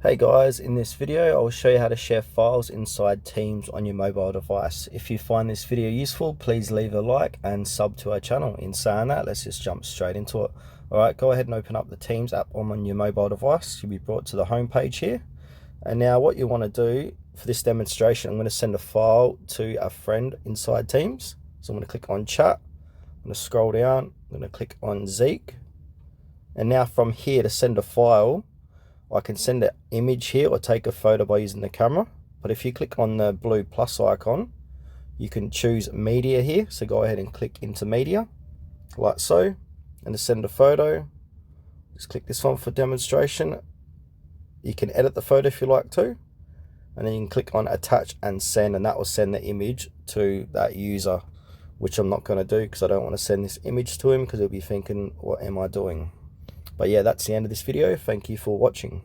Hey guys, in this video I will show you how to share files inside Teams on your mobile device. If you find this video useful, please leave a like and sub to our channel. In saying that, let's just jump straight into it. Alright, go ahead and open up the Teams app on your mobile device. You'll be brought to the home page here. And now what you want to do for this demonstration, I'm going to send a file to a friend inside Teams. So I'm going to click on chat, I'm going to scroll down, I'm going to click on Zeke. And now from here to send a file, I can send an image here or take a photo by using the camera. But if you click on the blue plus icon, you can choose media here. So go ahead and click into media, like so. And to send a photo, just click this one for demonstration. You can edit the photo if you like to. And then you can click on attach and send, and that will send the image to that user, which I'm not going to do because I don't want to send this image to him because he'll be thinking, what am I doing? But yeah, that's the end of this video. Thank you for watching.